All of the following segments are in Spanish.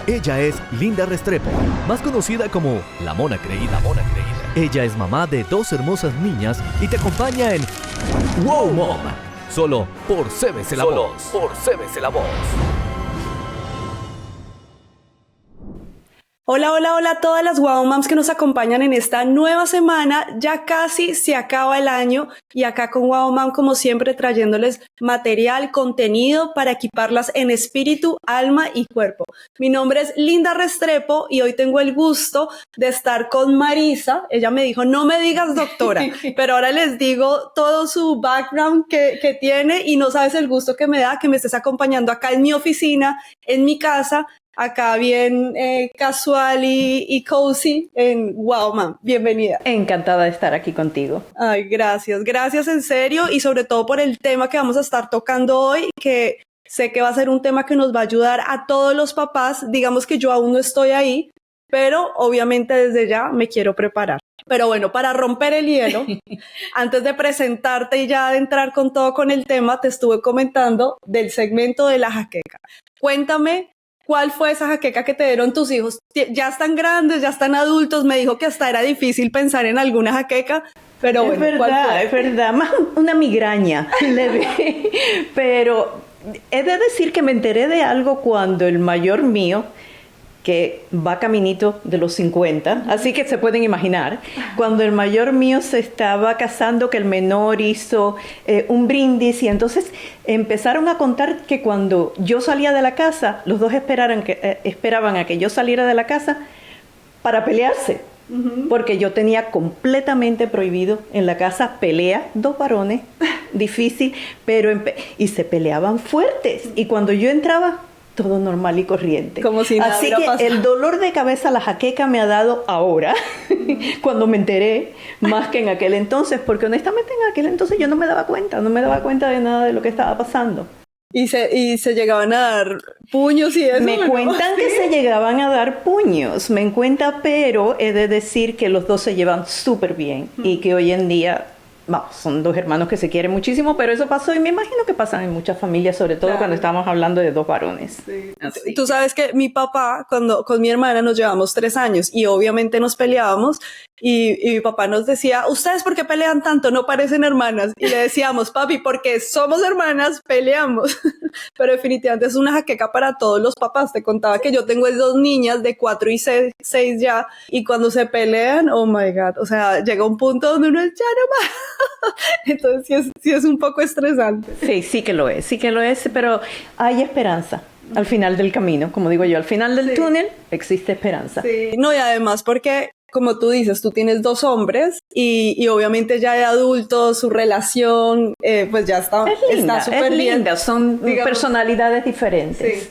Ella es Linda Restrepo, más conocida como La Mona Creída. Ella es mamá de 2 hermosas niñas y te acompaña en Wow Mom, solo por CBC La Voz. Hola, hola, hola a todas las Wow Moms que nos acompañan en esta nueva semana. Ya casi se acaba el año y acá con Wow Mom, como siempre, trayéndoles material, contenido para equiparlas en espíritu, alma y cuerpo. Mi nombre es Linda Restrepo y hoy tengo el gusto de estar con Marisa. Ella me dijo, no me digas doctora, pero ahora les digo todo su background que tiene y no sabes el gusto que me da que me estés acompañando acá en mi oficina, en mi casa, acá bien casual y cozy en Wow Mom. Bienvenida. Encantada de estar aquí contigo. Ay, gracias en serio y sobre todo por el tema que vamos a estar tocando hoy, que sé que va a ser un tema que nos va a ayudar a todos los papás. Digamos que yo aún no estoy ahí, pero obviamente desde ya me quiero preparar. Pero bueno, para romper el hielo, antes de presentarte y ya de entrar con todo con el tema, te estuve comentando del segmento de la jaqueca. Cuéntame, ¿cuál fue esa jaqueca que te dieron tus hijos? Ya están grandes, ya están adultos. Me dijo que hasta era difícil pensar en alguna jaqueca, pero bueno, es verdad, más una migraña leve. Pero he de decir que me enteré de algo cuando el mayor mío, que va caminito de los 50, así que se pueden imaginar, cuando el mayor mío se estaba casando, que el menor hizo un brindis, y entonces empezaron a contar que cuando yo salía de la casa, los dos esperaban a que yo saliera de la casa para pelearse, porque yo tenía completamente prohibido en la casa pelea, 2 varones, difícil, pero y se peleaban fuertes, y cuando yo entraba, todo normal y corriente. Como si nada. Así que pasado. El dolor de cabeza, la jaqueca me ha dado ahora, cuando me enteré, más que en aquel entonces, porque honestamente en aquel entonces yo no me daba cuenta de nada de lo que estaba pasando. Y se llegaban a dar puños y eso. Me cuentan que se llegaban a dar puños, pero he de decir que los dos se llevan súper bien y que hoy en día... Vamos, son 2 hermanos que se quieren muchísimo, pero eso pasó y me imagino que pasa en muchas familias, sobre todo cuando estamos hablando de 2 varones. Sí. Tú sabes que mi papá, con mi hermana nos llevamos 3 años y obviamente nos peleábamos y mi papá nos decía, ¿ustedes por qué pelean tanto? No parecen hermanas. Y le decíamos, papi, porque somos hermanas, peleamos. Pero definitivamente es una jaqueca para todos los papás. Te contaba que yo tengo 2 niñas de 4 y 6 ya y cuando se pelean, oh my God, o sea, llega un punto donde uno es ya no más. Entonces sí es un poco estresante. Sí que lo es, pero hay esperanza al final del camino, como digo yo, al final del túnel existe esperanza. Sí, no, y además porque, como tú dices, tú tienes 2 hombres y obviamente ya de adultos, su relación pues ya está súper bien. Linda, son personalidades diferentes. Sí.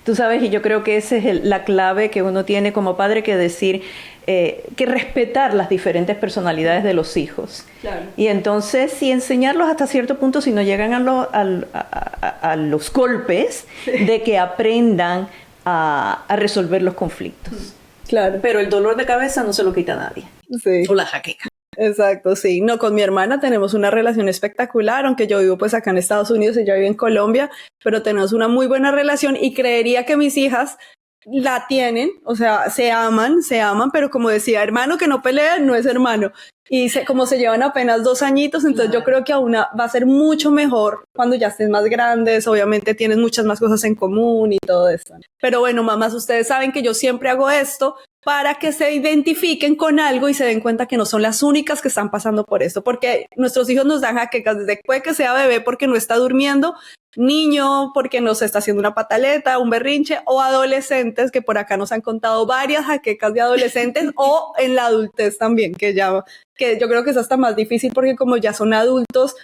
Tú sabes, y yo creo que esa es la clave que uno tiene como padre, que decir, que respetar las diferentes personalidades de los hijos. Claro. Y entonces, sí, enseñarlos hasta cierto punto, si no llegan a los golpes, de que aprendan a resolver los conflictos. Claro. Pero el dolor de cabeza no se lo quita a nadie. Sí. O la jaqueca. Exacto, sí. No, con mi hermana tenemos una relación espectacular, aunque yo vivo pues acá en Estados Unidos, ella vive en Colombia, pero tenemos una muy buena relación y creería que mis hijas la tienen, o sea, se aman, pero como decía, hermano que no pelea no es hermano. Y como se llevan apenas 2 añitos, entonces yo creo que aún va a ser mucho mejor cuando ya estén más grandes. Obviamente tienen muchas más cosas en común y todo eso. Pero bueno, mamás, ustedes saben que yo siempre hago esto para que se identifiquen con algo y se den cuenta que no son las únicas que están pasando por esto, porque nuestros hijos nos dan jaquecas desde puede que sea bebé porque no está durmiendo, niño porque nos está haciendo una pataleta, un berrinche, o adolescentes que por acá nos han contado varias jaquecas de adolescentes o en la adultez también, que yo creo que es hasta más difícil porque como ya son adultos,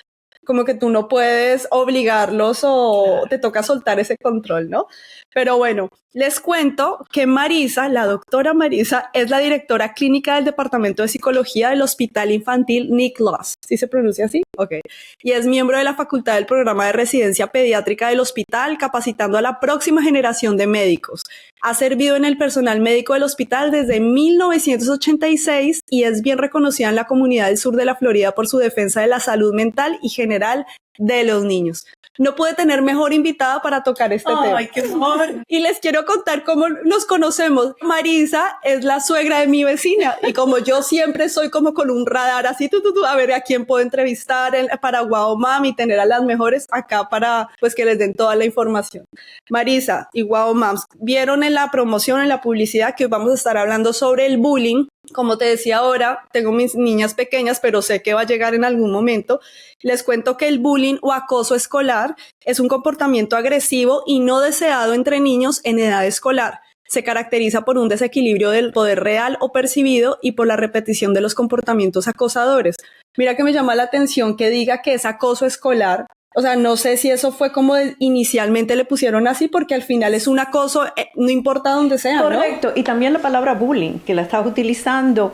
como que tú no puedes obligarlos o te toca soltar ese control, ¿no? Pero bueno, les cuento que Marisa, la doctora Marisa, es la directora clínica del Departamento de Psicología del Hospital Infantil Nick Loss. ¿Sí se pronuncia así? Ok. Y es miembro de la facultad del programa de residencia pediátrica del hospital, capacitando a la próxima generación de médicos. Ha servido en el personal médico del hospital desde 1986 y es bien reconocida en la comunidad del sur de la Florida por su defensa de la salud mental y general de los niños. no pude tener mejor invitada para tocar este tema. ¡Ay, qué amor! Y les quiero contar cómo nos conocemos. Marisa es la suegra de mi vecina y como yo siempre soy como con un radar así, a ver a quién puedo entrevistar para Wow Mom y tener a las mejores acá para pues que les den toda la información. Marisa y Wow Moms vieron en la promoción, en la publicidad que hoy vamos a estar hablando sobre el bullying. Como te decía ahora, tengo mis niñas pequeñas, pero sé que va a llegar en algún momento. Les cuento que el bullying o acoso escolar es un comportamiento agresivo y no deseado entre niños en edad escolar. Se caracteriza por un desequilibrio del poder real o percibido y por la repetición de los comportamientos acosadores. Mira que me llama la atención que diga que es acoso escolar. O sea, no sé si eso fue como inicialmente le pusieron así, porque al final es un acoso, no importa dónde sea, Correcto, ¿no? Y también la palabra bullying, que la estabas utilizando,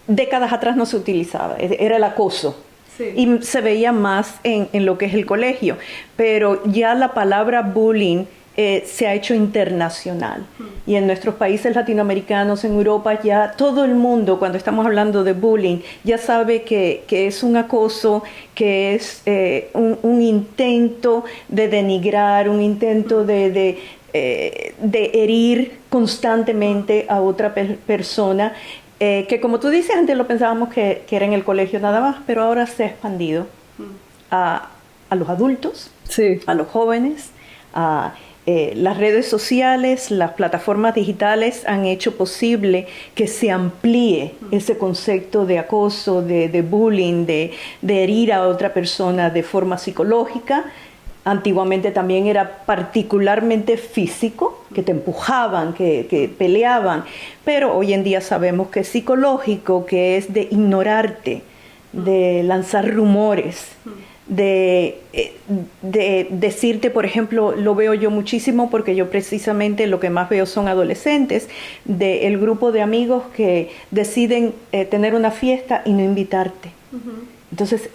décadas atrás no se utilizaba, era el acoso. Sí. Y se veía más en lo que es el colegio, pero ya la palabra bullying se ha hecho internacional. Y en nuestros países latinoamericanos, en Europa, ya todo el mundo, cuando estamos hablando de bullying, ya sabe que es un acoso, que es un intento de denigrar, un intento de herir constantemente a otra persona, que como tú dices, antes lo pensábamos que era en el colegio nada más, pero ahora se ha expandido a los adultos, sí, a los jóvenes, a las redes sociales, las plataformas digitales han hecho posible que se amplíe ese concepto de acoso, de bullying, de herir a otra persona de forma psicológica. Antiguamente también era particularmente físico, que te empujaban, que peleaban, pero hoy en día sabemos que es psicológico, que es de ignorarte, de lanzar rumores, de decirte, por ejemplo, lo veo yo muchísimo porque yo precisamente lo que más veo son adolescentes, del grupo de amigos que deciden tener una fiesta y no invitarte. Entonces,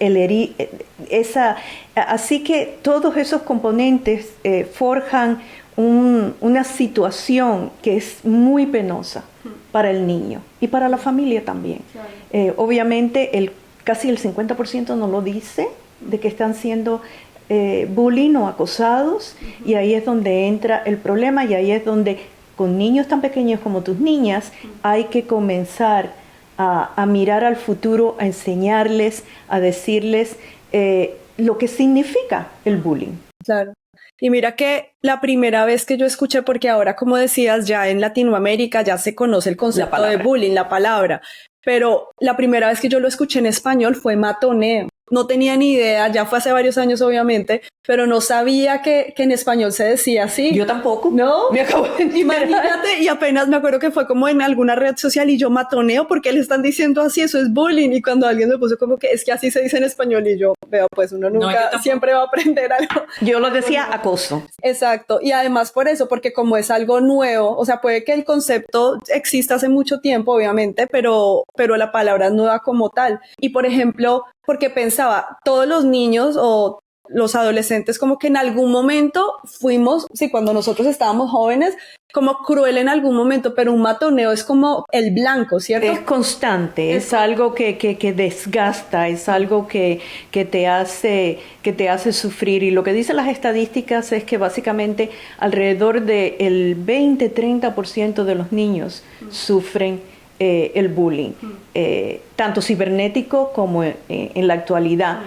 así que todos esos componentes forjan una situación que es muy penosa para el niño y para la familia también. Claro. Obviamente, casi el 50% no lo dice, de que están siendo bullying o acosados, y ahí es donde entra el problema, y ahí es donde con niños tan pequeños como tus niñas hay que comenzar a mirar al futuro, a enseñarles, a decirles lo que significa el bullying. Claro. Y mira que la primera vez que yo escuché, porque ahora, como decías, ya en Latinoamérica ya se conoce el concepto de bullying, la palabra, pero la primera vez que yo lo escuché en español fue matoneo. No tenía ni idea, ya fue hace varios años obviamente, pero no sabía que en español se decía así. Yo tampoco. ¿No? Me acabo de enterar. Imagínate, y apenas me acuerdo que fue como en alguna red social y yo matoneo porque le están diciendo así, eso es bullying. Y cuando alguien me puso como que es que así se dice en español y yo veo, pues uno nunca, siempre va a aprender algo. Yo lo decía acoso. Exacto, y además por eso, porque como es algo nuevo, o sea, puede que el concepto exista hace mucho tiempo, obviamente, pero la palabra es nueva como tal. Y por ejemplo, porque pensaba, todos los niños o los adolescentes como que en algún momento fuimos, sí, cuando nosotros estábamos jóvenes, como cruel en algún momento, pero un matoneo es como el blanco, ¿cierto? Es constante, es algo que desgasta, es algo que te hace sufrir. Y lo que dicen las estadísticas es que básicamente alrededor del 20-30% de los niños sufren el bullying, tanto cibernético como en la actualidad.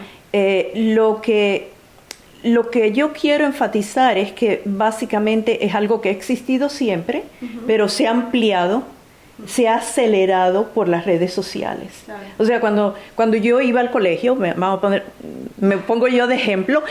Lo que yo quiero enfatizar es que básicamente es algo que ha existido siempre, pero se ha ampliado, se ha acelerado por las redes sociales. Claro. O sea, cuando yo iba al colegio, me pongo yo de ejemplo,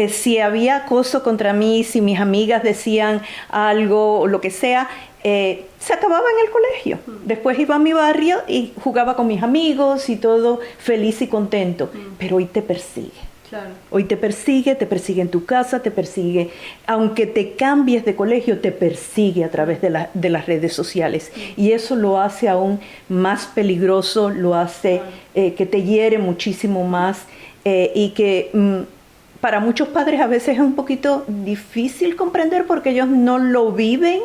si había acoso contra mí, si mis amigas decían algo o lo que sea, se acababa en el colegio. Después iba a mi barrio y jugaba con mis amigos y todo feliz y contento. Pero hoy te persigue. Claro. Hoy te persigue en tu casa, te persigue, aunque te cambies de colegio, te persigue a través de las redes sociales. Y eso lo hace aún más peligroso, lo hace que te hiere muchísimo más y que para muchos padres a veces es un poquito difícil comprender porque ellos no lo viven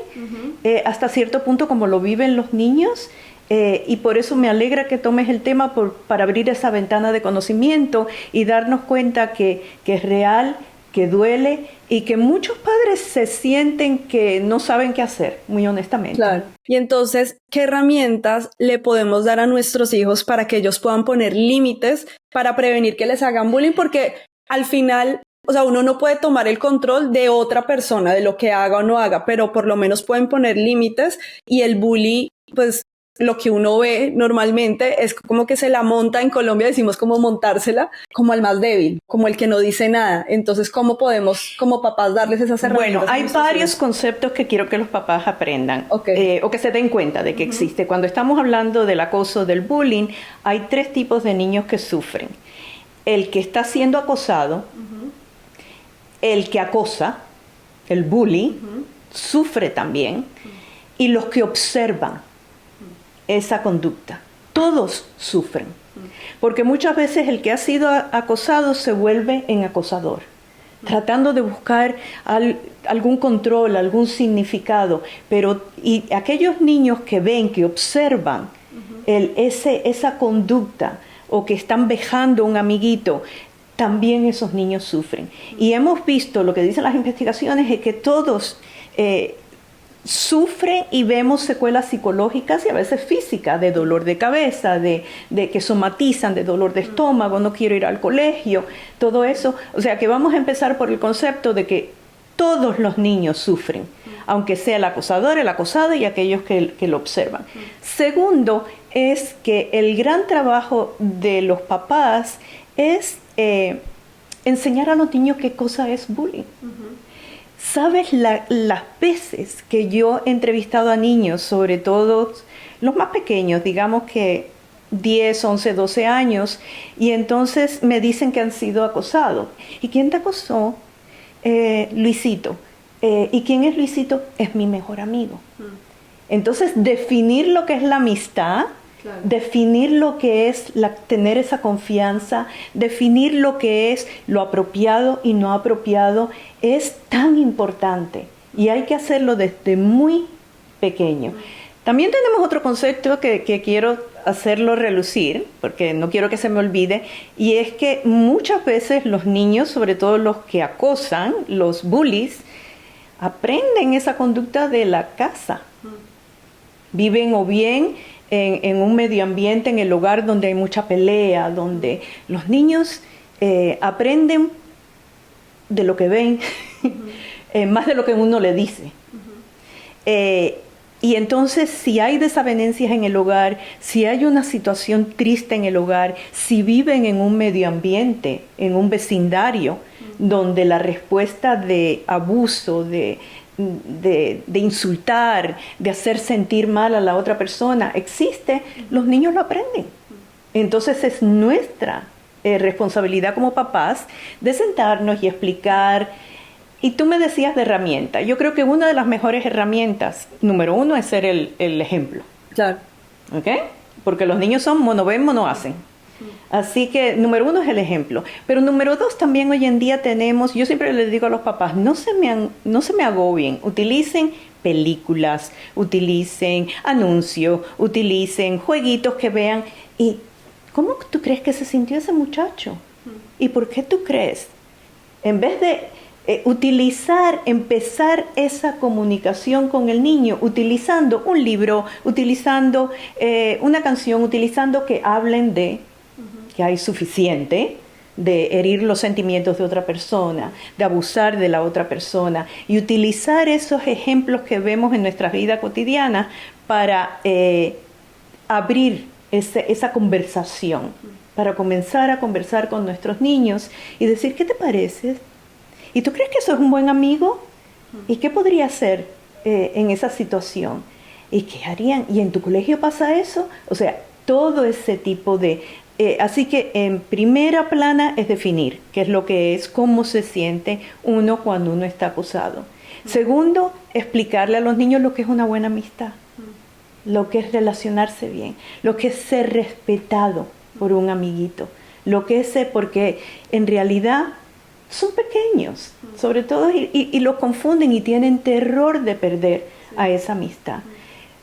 hasta cierto punto como lo viven los niños. Y por eso me alegra que tomes el tema para abrir esa ventana de conocimiento y darnos cuenta que es real, que duele y que muchos padres se sienten que no saben qué hacer, muy honestamente. Claro. Y entonces, ¿qué herramientas le podemos dar a nuestros hijos para que ellos puedan poner límites para prevenir que les hagan bullying? Porque al final, o sea, uno no puede tomar el control de otra persona, de lo que haga o no haga, pero por lo menos pueden poner límites y el bully, pues lo que uno ve normalmente es como que se la monta, en Colombia decimos como montársela, como al más débil, como el que no dice nada. Entonces, ¿cómo podemos como papás darles esas herramientas? Bueno, hay varios conceptos que quiero que los papás aprendan, o que se den cuenta de que existe. Cuando estamos hablando del acoso, del bullying, hay 3 tipos de niños que sufren. El que está siendo acosado, el que acosa, el bully, sufre también, y los que observan esa conducta. Todos sufren, porque muchas veces el que ha sido acosado se vuelve en acosador, tratando de buscar algún control, algún significado, y aquellos niños que ven, que observan esa conducta, o que están vejando a un amiguito, también esos niños sufren. Y hemos visto, lo que dicen las investigaciones, es que todos sufren y vemos secuelas psicológicas y a veces físicas, de dolor de cabeza, de que somatizan, de dolor de estómago, no quiero ir al colegio, todo eso. O sea que vamos a empezar por el concepto de que todos los niños sufren, aunque sea el acosador, el acosado y aquellos que lo observan. Segundo, es que el gran trabajo de los papás es enseñar a los niños qué cosa es bullying. ¿Sabes las veces que yo he entrevistado a niños, sobre todo los más pequeños, digamos que 10, 11, 12 años, y entonces me dicen que han sido acosados? ¿Y quién te acosó? Luisito. ¿Y quién es Luisito? Es mi mejor amigo. Entonces, definir lo que es la amistad, claro, definir lo que es tener esa confianza, definir lo que es lo apropiado y no apropiado, es tan importante. Y hay que hacerlo desde muy pequeño. También tenemos otro concepto que quiero hacerlo relucir, porque no quiero que se me olvide, y es que muchas veces los niños, sobre todo los que acosan, los bullies, aprenden esa conducta de la casa. Viven o bien en un medio ambiente, en el hogar donde hay mucha pelea, donde los niños aprenden de lo que ven, más de lo que uno le dice. Y entonces, si hay desavenencias en el hogar, si hay una situación triste en el hogar, si viven en un medio ambiente, en un vecindario, donde la respuesta de abuso, de insultar, de hacer sentir mal a la otra persona existe, los niños lo aprenden. Entonces es nuestra responsabilidad como papás de sentarnos y explicar. Y tú me decías de herramienta. Yo creo que una de las mejores herramientas, número 1, es ser el ejemplo. Claro. ¿Ok? Porque los niños son mono ven, mono hacen. Así que número 1 es el ejemplo. Pero número 2, también hoy en día tenemos, yo siempre les digo a los papás, no se me agobien, utilicen películas, utilicen anuncios, utilicen jueguitos que vean. ¿Y cómo tú crees que se sintió ese muchacho? ¿Y por qué tú crees? En vez de empezar esa comunicación con el niño, utilizando un libro, utilizando una canción, utilizando que hablen de que hay suficiente, de herir los sentimientos de otra persona, de abusar de la otra persona, y utilizar esos ejemplos que vemos en nuestra vida cotidiana para abrir esa conversación, para comenzar a conversar con nuestros niños y decir, ¿qué te parece? ¿Y tú crees que eso es un buen amigo? ¿Y qué podría hacer en esa situación? ¿Y qué harían? ¿Y en tu colegio pasa eso? O sea, todo ese tipo de... así que en primera plana es definir qué es lo que es, cómo se siente uno cuando uno está acosado. Segundo, explicarle a los niños lo que es una buena amistad, lo que es relacionarse bien, lo que es ser respetado por un amiguito, lo que es porque en realidad son pequeños, sobre todo, y lo confunden y tienen terror de perder a esa amistad.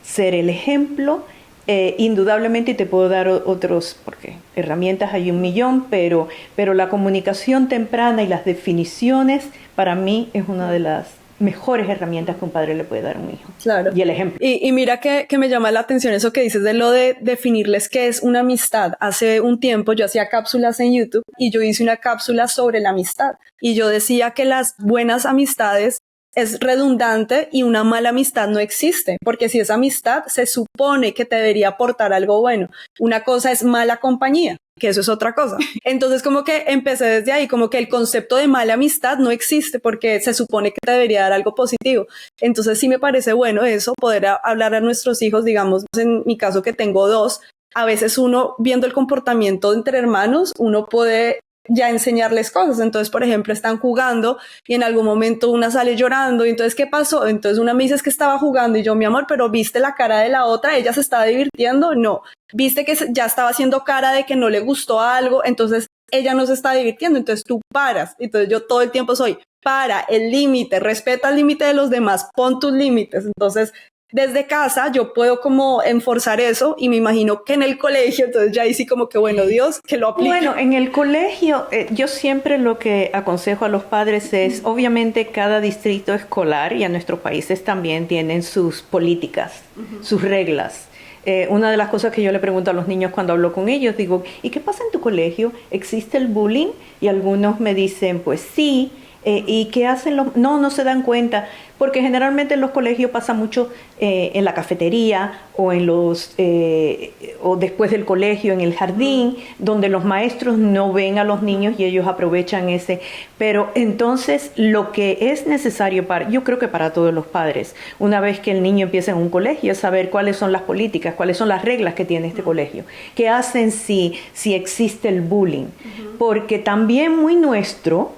Ser el ejemplo Indudablemente te puedo dar otros, porque herramientas hay 1.000.000, pero la comunicación temprana y las definiciones para mí es una de las mejores herramientas que un padre le puede dar a un hijo. Claro. Y el ejemplo. Y mira que me llama la atención eso que dices de lo de definirles qué es una amistad. Hace un tiempo yo hacía cápsulas en YouTube y yo hice una cápsula sobre la amistad. Y yo decía que las buenas amistades es redundante y una mala amistad no existe, porque si es amistad se supone que te debería aportar algo bueno. Una cosa es mala compañía, que eso es otra cosa. Entonces como que empecé desde ahí, como que el concepto de mala amistad no existe porque se supone que te debería dar algo positivo. Entonces sí me parece bueno eso, poder hablar a nuestros hijos, digamos, en mi caso que tengo 2, a veces uno viendo el comportamiento entre hermanos, uno puede ya enseñarles cosas. Entonces, por ejemplo, están jugando y en algún momento una sale llorando y entonces, ¿qué pasó? Entonces una me dice es que estaba jugando y yo, mi amor, pero ¿viste la cara de la otra? ¿Ella se estaba divirtiendo? No. ¿Viste que ya estaba haciendo cara de que no le gustó algo? Entonces ella no se está divirtiendo, entonces tú paras. Entonces yo todo el tiempo soy, para, el límite, respeta el límite de los demás, pon tus límites. Entonces desde casa yo puedo como enforzar eso y me imagino que en el colegio, entonces ya ahí sí como que bueno, Dios, que lo aplique. Bueno, en el colegio yo siempre lo que aconsejo a los padres es, obviamente cada distrito escolar y a nuestros países también tienen sus políticas, sus reglas. Una de las cosas que yo le pregunto a los niños cuando hablo con ellos, digo, ¿y qué pasa en tu colegio? ¿Existe el bullying? Y algunos me dicen, pues sí. ¿Y qué hacen los...? No se dan cuenta, porque generalmente en los colegios pasa mucho en la cafetería o o después del colegio, en el jardín, donde los maestros no ven a los niños y ellos aprovechan ese. Pero entonces lo que es necesario yo creo que para todos los padres, una vez que el niño empieza en un colegio, es saber cuáles son las políticas, cuáles son las reglas que tiene este colegio, qué hacen si existe el bullying, porque también muy nuestro,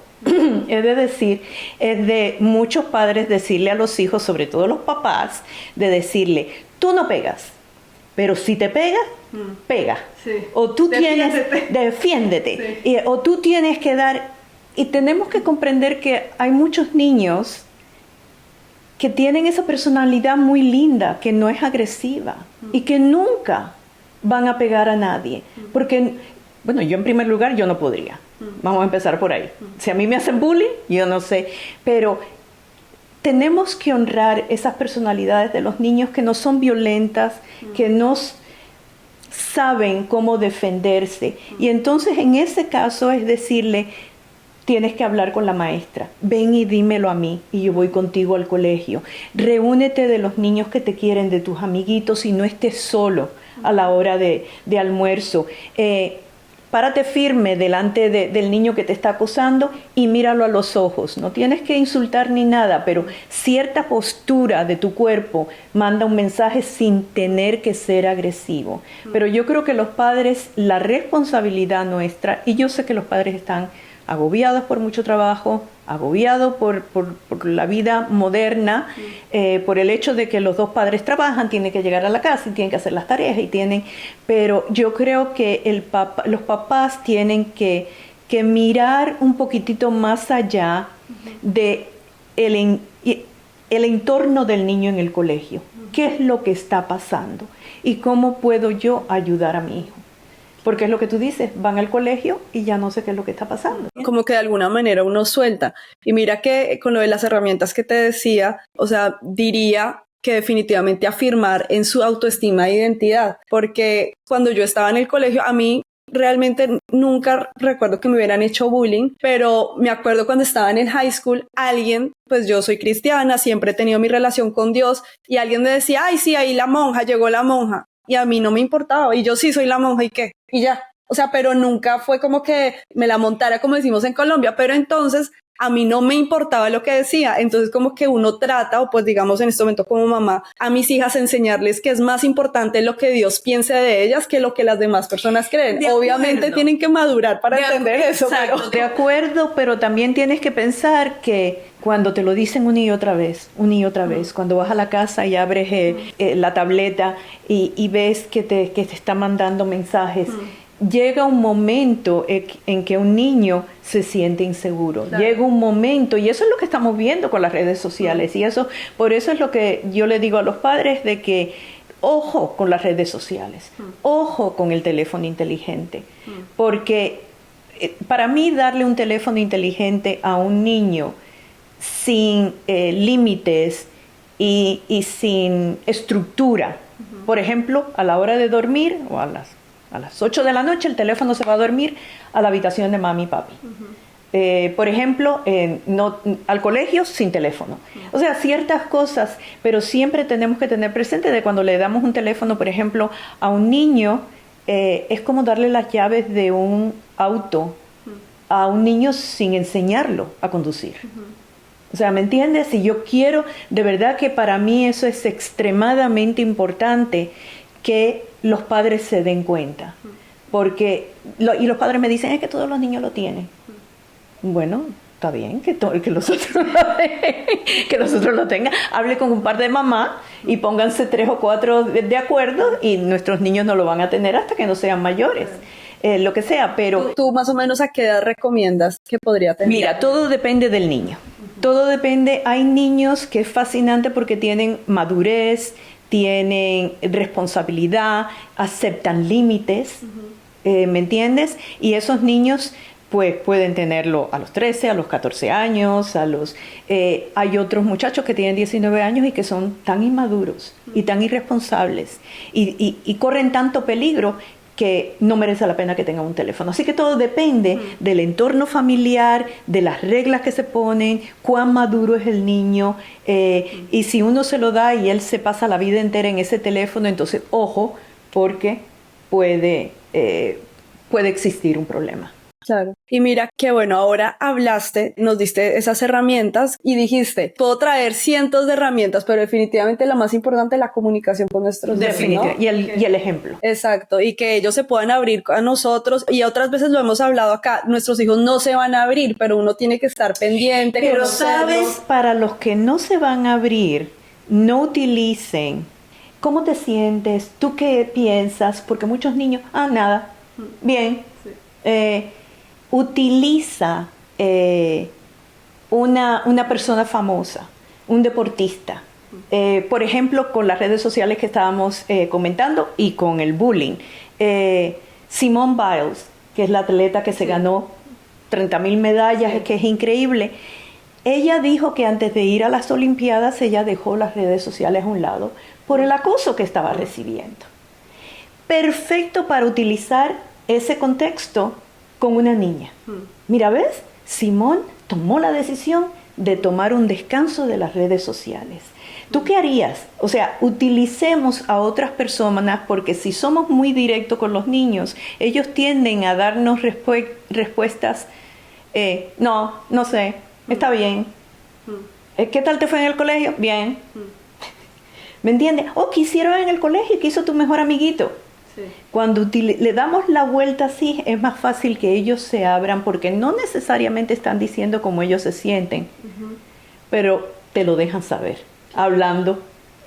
es de decir, es de muchos padres decirle a los hijos, sobre todo los papás, de decirle, tú no pegas, pero si te pegas, pega. Sí. O tú defiéndete. Sí. O tú tienes que dar, y tenemos que comprender que hay muchos niños que tienen esa personalidad muy linda, que no es agresiva y que nunca van a pegar a nadie, porque, bueno, yo en primer lugar, yo no podría. Vamos a empezar por ahí. Si a mí me hacen bullying, yo no sé. Pero tenemos que honrar esas personalidades de los niños que no son violentas, que no saben cómo defenderse. Y entonces en ese caso es decirle, tienes que hablar con la maestra. Ven y dímelo a mí y yo voy contigo al colegio. Reúnete de los niños que te quieren, de tus amiguitos y no estés solo a la hora de almuerzo. Párate firme delante del niño que te está acosando y míralo a los ojos. No tienes que insultar ni nada, pero cierta postura de tu cuerpo manda un mensaje sin tener que ser agresivo. Pero yo creo que los padres, la responsabilidad nuestra, y yo sé que los padres están agobiados por mucho trabajo, agobiados por la vida moderna, por el hecho de que los dos padres trabajan, tienen que llegar a la casa y tienen que hacer las tareas pero yo creo que los papás tienen que mirar un poquitito más allá de el entorno del niño en el colegio. ¿Qué es lo que está pasando? ¿Y cómo puedo yo ayudar a mi hijo? Porque es lo que tú dices, van al colegio y ya no sé qué es lo que está pasando. Como que de alguna manera uno suelta. Y mira que con lo de las herramientas que te decía, o sea, diría que definitivamente afirmar en su autoestima e identidad. Porque cuando yo estaba en el colegio, a mí realmente nunca recuerdo que me hubieran hecho bullying, pero me acuerdo cuando estaba en el high school, alguien, pues yo soy cristiana, siempre he tenido mi relación con Dios, y alguien me decía, ay, sí, ahí la monja, llegó la monja. Y a mí no me importaba, y yo sí soy la monja, ¿y qué? Y ya, o sea, pero nunca fue como que me la montara como decimos en Colombia, pero entonces a mí no me importaba lo que decía, entonces como que uno trata, o pues digamos en este momento como mamá, a mis hijas enseñarles que es más importante lo que Dios piense de ellas que lo que las demás personas creen. Obviamente tienen que madurar para entender eso. Exacto, de acuerdo, pero también tienes que pensar que cuando te lo dicen una y otra vez, cuando vas a la casa y abres la tableta y ves que te está mandando mensajes, llega un momento en que un niño se siente inseguro. Claro. Llega un momento, y eso es lo que estamos viendo con las redes sociales, y por eso es lo que yo le digo a los padres, de que ojo con las redes sociales, ojo con el teléfono inteligente, porque para mí darle un teléfono inteligente a un niño sin límites y sin estructura, por ejemplo, a la hora de dormir o a las 8 de la noche el teléfono se va a dormir a la habitación de mami y papi. Por ejemplo, al colegio sin teléfono. O sea, ciertas cosas, pero siempre tenemos que tener presente de cuando le damos un teléfono, por ejemplo, a un niño, es como darle las llaves de un auto a un niño sin enseñarlo a conducir. O sea, ¿me entiendes? Y yo quiero, de verdad que para mí eso es extremadamente importante que los padres se den cuenta. Porque, y los padres me dicen, es que todos los niños lo tienen. Bueno, está bien que los otros que los otros lo tengan. Hable con un par de mamás y pónganse 3 o 4 de acuerdo y nuestros niños no lo van a tener hasta que no sean mayores. Lo que sea, pero... ¿Tú más o menos a qué edad recomiendas que podría tener? Mira, todo depende del niño. Todo depende. Hay niños que es fascinante porque tienen madurez, tienen responsabilidad, aceptan límites, ¿me entiendes? Y esos niños pues pueden tenerlo a los 13, a los 14 años, hay otros muchachos que tienen 19 años y que son tan inmaduros y tan irresponsables y corren tanto peligro que no merece la pena que tengan un teléfono. Así que todo depende del entorno familiar, de las reglas que se ponen, cuán maduro es el niño, y si uno se lo da y él se pasa la vida entera en ese teléfono, entonces ojo, porque puede existir un problema. Claro. Y mira que bueno, ahora hablaste, nos diste esas herramientas y dijiste, puedo traer cientos de herramientas, pero definitivamente la más importante es la comunicación con nuestros hijos, Definitivamente, ¿no? y el ejemplo. Exacto, y que ellos se puedan abrir a nosotros, y otras veces lo hemos hablado acá, nuestros hijos no se van a abrir, pero uno tiene que estar pendiente. Pero sabes, para los que no se van a abrir, no utilicen, ¿cómo te sientes? ¿Tú qué piensas? Porque muchos niños, nada, bien, utiliza una persona famosa, un deportista, por ejemplo, con las redes sociales que estábamos comentando y con el bullying. Simone Biles, que es la atleta que se ganó 30,000 medallas, que es increíble. Ella dijo que antes de ir a las Olimpiadas ella dejó las redes sociales a un lado por el acoso que estaba recibiendo. Perfecto para utilizar ese contexto con una niña. Mira, ¿ves? Simón tomó la decisión de tomar un descanso de las redes sociales. ¿Tú qué harías? O sea, utilicemos a otras personas, porque si somos muy directos con los niños, ellos tienden a darnos respuestas, no sé, está bien. ¿Qué tal te fue en el colegio? Bien. ¿Me entiendes? ¿Qué hicieron en el colegio? ¿Qué hizo tu mejor amiguito? Cuando le damos la vuelta así, es más fácil que ellos se abran, porque no necesariamente están diciendo cómo ellos se sienten, pero te lo dejan saber, hablando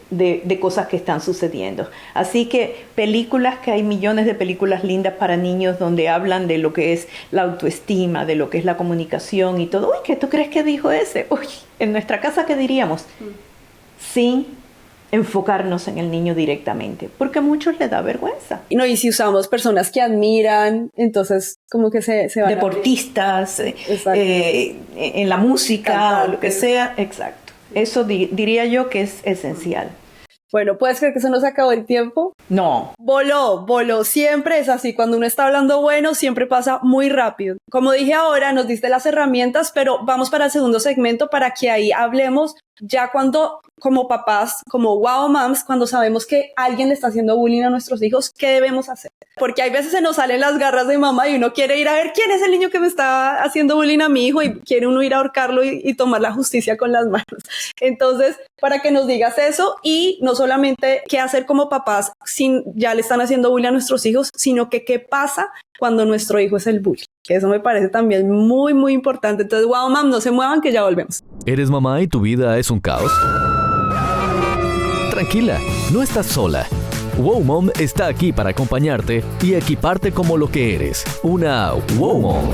de cosas que están sucediendo. Así que películas, que hay millones de películas lindas para niños donde hablan de lo que es la autoestima, de lo que es la comunicación y todo. Uy, ¿qué tú crees que dijo ese? Uy, en nuestra casa, ¿qué diríamos? Sin enfocarnos en el niño directamente, porque a muchos les da vergüenza. Y si usamos personas que admiran, entonces como que se van deportistas, en la música, cantantes, o lo que sea, exacto. Eso diría yo que es esencial. Bueno, ¿puedes creer que se nos acabó el tiempo? No. Voló. Siempre es así. Cuando uno está hablando bueno, siempre pasa muy rápido. Como dije ahora, nos diste las herramientas, pero vamos para el segundo segmento para que ahí hablemos ya cuando, como papás, como wow moms, cuando sabemos que alguien le está haciendo bullying a nuestros hijos, ¿qué debemos hacer? Porque hay veces se nos salen las garras de mamá y uno quiere ir a ver quién es el niño que me está haciendo bullying a mi hijo y quiere uno ir a ahorcarlo y tomar la justicia con las manos. Entonces, para que nos digas eso, y no solamente qué hacer como papás si ya le están haciendo bullying a nuestros hijos, sino que qué pasa cuando nuestro hijo es el bully. Que eso me parece también muy, muy importante. Entonces, wow, mam, no se muevan que ya volvemos. ¿Eres mamá y tu vida es un caos? Tranquila, no estás sola. Wow Mom está aquí para acompañarte y equiparte como lo que eres, una Wow Mom.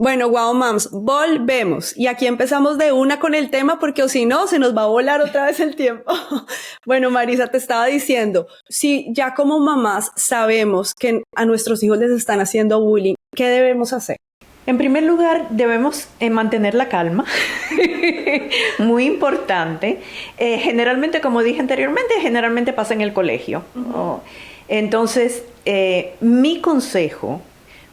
Bueno, wow, moms, volvemos. Y aquí empezamos de una con el tema porque o si no, se nos va a volar otra vez el tiempo. Bueno, Marisa, te estaba diciendo, si ya como mamás sabemos que a nuestros hijos les están haciendo bullying, ¿qué debemos hacer? En primer lugar, debemos mantener la calma, muy importante. Generalmente, como dije anteriormente, generalmente pasa en el colegio. Entonces, mi consejo,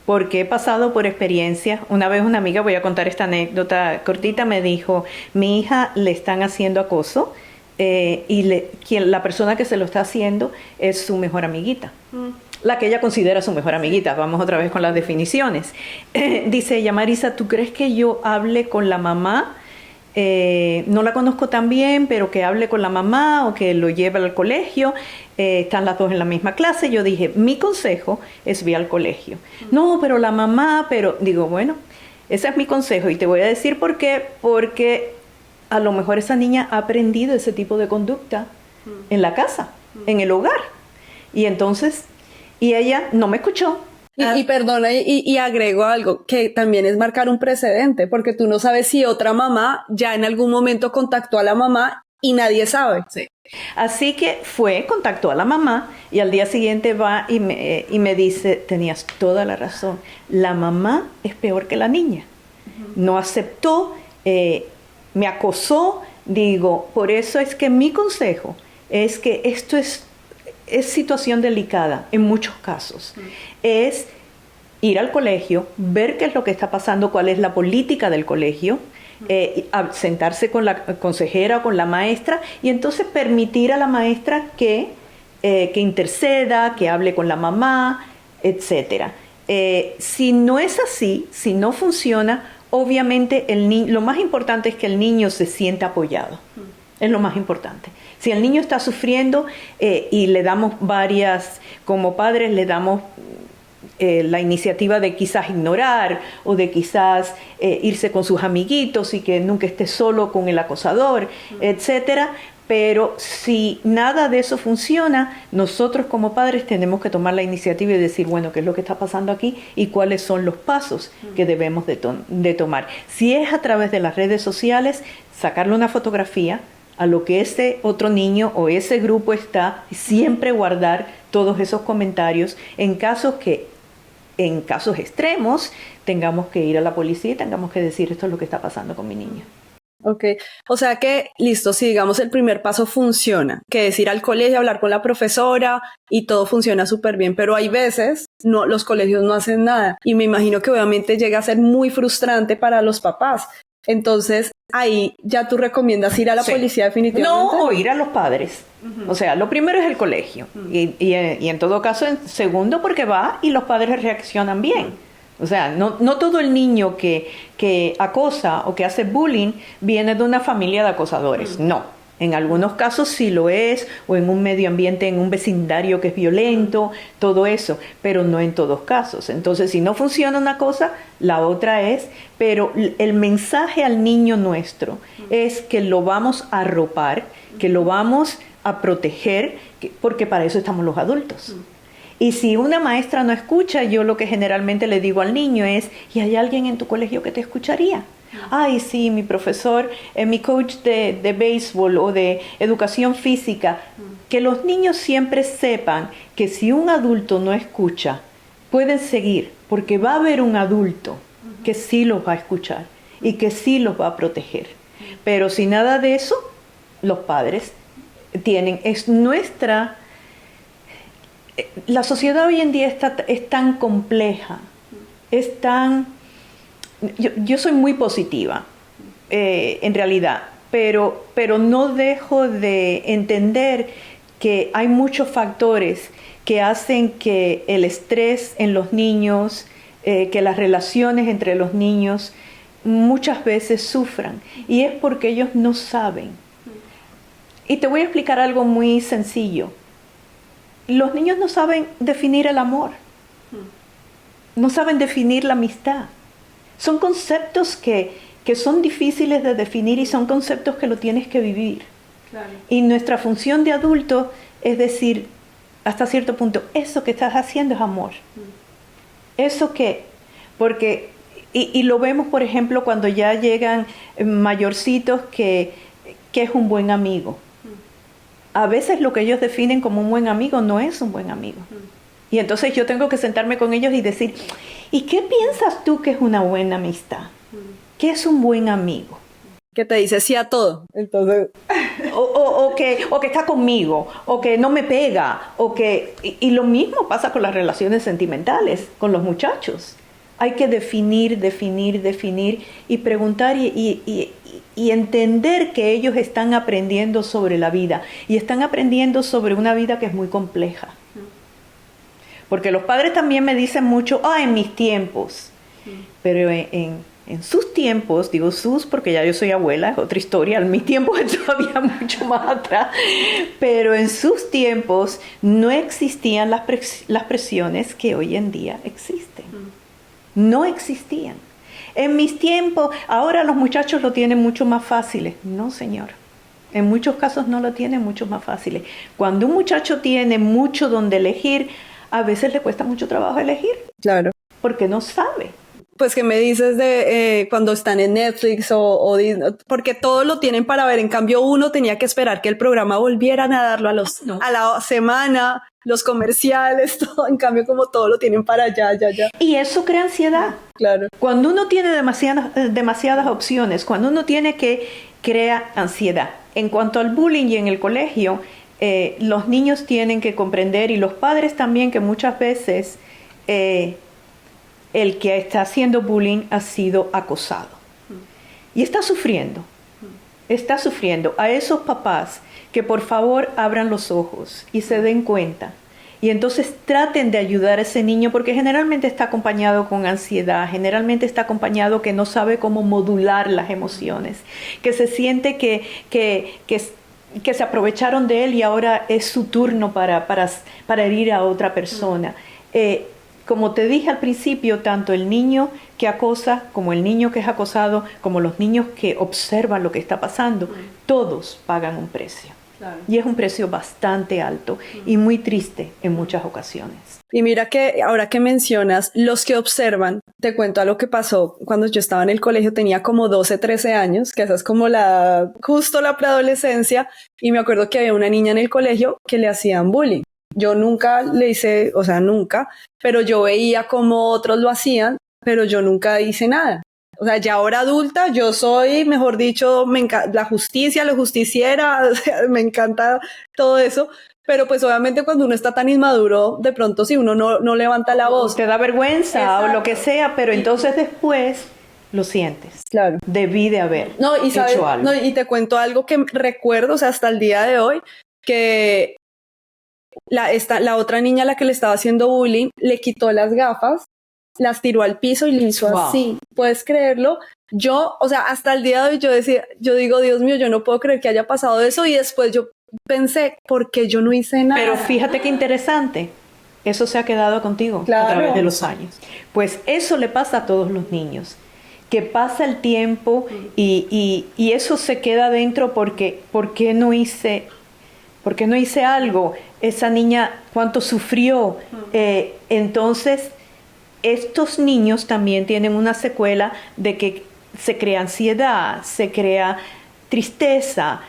porque he pasado por experiencia, una vez una amiga, voy a contar esta anécdota cortita, me dijo, mi hija le están haciendo acoso y la persona que se lo está haciendo es su mejor amiguita. La que ella considera su mejor amiguita. Vamos otra vez con las definiciones. Dice ella, Marisa, ¿tú crees que yo hable con la mamá? No la conozco tan bien, pero que hable con la mamá o que lo lleve al colegio. Están las dos en la misma clase. Yo dije, mi consejo es ir al colegio. No, pero la mamá, pero... Digo, bueno, ese es mi consejo y te voy a decir por qué. Porque a lo mejor esa niña ha aprendido ese tipo de conducta en la casa, en el hogar. Y entonces... Y ella no me escuchó. Y perdona, y agrego algo, que también es marcar un precedente, porque tú no sabes si otra mamá ya en algún momento contactó a la mamá y nadie sabe. Sí. Así que contactó a la mamá y al día siguiente va y me dice, tenías toda la razón, la mamá es peor que la niña. No aceptó, me acosó, digo, por eso es que mi consejo es que esto es situación delicada en muchos casos. Es ir al colegio, ver qué es lo que está pasando, cuál es la política del colegio, sentarse con la consejera o con la maestra y entonces permitir a la maestra que interceda, que hable con la mamá, etc. Si no es así, si no funciona, obviamente lo más importante es que el niño se sienta apoyado. Es lo más importante. Si el niño está sufriendo y le damos como padres le damos la iniciativa de quizás ignorar o de quizás irse con sus amiguitos y que nunca esté solo con el acosador, etcétera. Pero si nada de eso funciona, nosotros como padres tenemos que tomar la iniciativa y decir, bueno, ¿qué es lo que está pasando aquí? Y cuáles son los pasos que debemos de tomar. Si es a través de las redes sociales, sacarle una fotografía a lo que ese otro niño o ese grupo está, siempre guardar todos esos comentarios en casos extremos tengamos que ir a la policía y tengamos que decir esto es lo que está pasando con mi niño. Ok, o sea que, listo, si digamos el primer paso funciona, que es ir al colegio, hablar con la profesora y todo funciona súper bien, pero hay veces los colegios no hacen nada y me imagino que obviamente llega a ser muy frustrante para los papás. Entonces, ahí ya tú recomiendas ir a la policía definitivamente. No, o ir a los padres. O sea, lo primero es el colegio. Y en todo caso, en segundo, porque va y los padres reaccionan bien. O sea, no todo el niño que acosa o que hace bullying viene de una familia de acosadores. No. En algunos casos sí lo es, o en un medio ambiente, en un vecindario que es violento, todo eso, pero no en todos casos. Entonces, si no funciona una cosa, la otra es, pero el mensaje al niño nuestro es que lo vamos a arropar, que lo vamos a proteger, porque para eso estamos los adultos. Y si una maestra no escucha, yo lo que generalmente le digo al niño es, ¿y hay alguien en tu colegio que te escucharía? Ay, sí, mi profesor, mi coach de béisbol o de educación física. Que los niños siempre sepan que si un adulto no escucha, pueden seguir, porque va a haber un adulto que sí los va a escuchar y que sí los va a proteger. Pero si nada de eso, los padres la sociedad hoy en día es tan compleja, es tan... Yo soy muy positiva, en realidad, pero no dejo de entender que hay muchos factores que hacen que el estrés en los niños, que las relaciones entre los niños muchas veces sufran, y es porque ellos no saben. Y te voy a explicar algo muy sencillo. Los niños no saben definir el amor, no saben definir la amistad. Son conceptos que son difíciles de definir y son conceptos que lo tienes que vivir. Claro. Y nuestra función de adulto es decir, hasta cierto punto, eso que estás haciendo es amor. Eso que, porque Y lo vemos, por ejemplo, cuando ya llegan mayorcitos que es un buen amigo. A veces lo que ellos definen como un buen amigo no es un buen amigo. Y entonces yo tengo que sentarme con ellos y decir, ¿y qué piensas tú que es una buena amistad? ¿Qué es un buen amigo? Que te dice sí a todo. Entonces, o que está conmigo, o que no me pega, y lo mismo pasa con las relaciones sentimentales, con los muchachos. Hay que definir y preguntar y entender que ellos están aprendiendo sobre la vida y están aprendiendo sobre una vida que es muy compleja. Porque los padres también me dicen mucho, en mis tiempos. Pero en sus tiempos, digo sus porque ya yo soy abuela, es otra historia, en mis tiempos es todavía mucho más atrás, pero en sus tiempos no existían las presiones que hoy en día existen. No existían. En mis tiempos, ahora los muchachos lo tienen mucho más fáciles. No, señor. En muchos casos no lo tienen mucho más fáciles. Cuando un muchacho tiene mucho donde elegir, a veces le cuesta mucho trabajo elegir. claro. Porque no sabe. Pues, ¿qué me dices de cuando están en Netflix o Disney? Porque todo lo tienen para ver. En cambio, uno tenía que esperar que el programa volvieran a darlo a la semana, los comerciales, todo. En cambio, como todo lo tienen para allá. Y eso crea ansiedad. Claro. Cuando uno tiene demasiadas opciones, cuando uno tiene crea ansiedad. En cuanto al bullying y en el colegio, los niños tienen que comprender, y los padres también, que muchas veces el que está haciendo bullying ha sido acosado. Y está sufriendo. A esos papás que por favor abran los ojos y se den cuenta. Y entonces traten de ayudar a ese niño, porque generalmente está acompañado con ansiedad, generalmente está acompañado que no sabe cómo modular las emociones, que se siente que se aprovecharon de él y ahora es su turno para herir a otra persona. Como te dije al principio, tanto el niño que acosa, como el niño que es acosado, como los niños que observan lo que está pasando, todos pagan un precio. Claro. Y es un precio bastante alto y muy triste en muchas ocasiones. Y mira que ahora que mencionas los que observan, te cuento algo que pasó cuando yo estaba en el colegio. Tenía como 12, 13 años, que esa es como justo la preadolescencia, y me acuerdo que había una niña en el colegio que le hacían bullying. Yo nunca le hice, nunca, pero yo veía cómo otros lo hacían, pero yo nunca hice nada. O sea, ya ahora adulta, yo soy, mejor dicho, la justicia, la justiciera, o sea, me encanta todo eso. Pero pues obviamente cuando uno está tan inmaduro, de pronto si uno no levanta la voz. Te da vergüenza. Exacto. O lo que sea, pero entonces después lo sientes. Claro. Debí de haber hecho algo. No, y te cuento algo que recuerdo, o sea, hasta el día de hoy, que la otra niña a la que le estaba haciendo bullying le quitó las gafas, las tiró al piso y le hizo así. ¿Puedes creerlo? Yo, o sea, hasta el día de hoy yo digo, Dios mío, yo no puedo creer que haya pasado eso, y después yo pensé, ¿por qué yo no hice nada? Pero fíjate qué interesante, eso se ha quedado contigo a través de los años. Pues eso le pasa a todos los niños, que pasa el tiempo y eso se queda dentro porque ¿por qué no hice algo? Esa niña, ¿cuánto sufrió? Entonces, estos niños también tienen una secuela de que se crea ansiedad, se crea tristeza,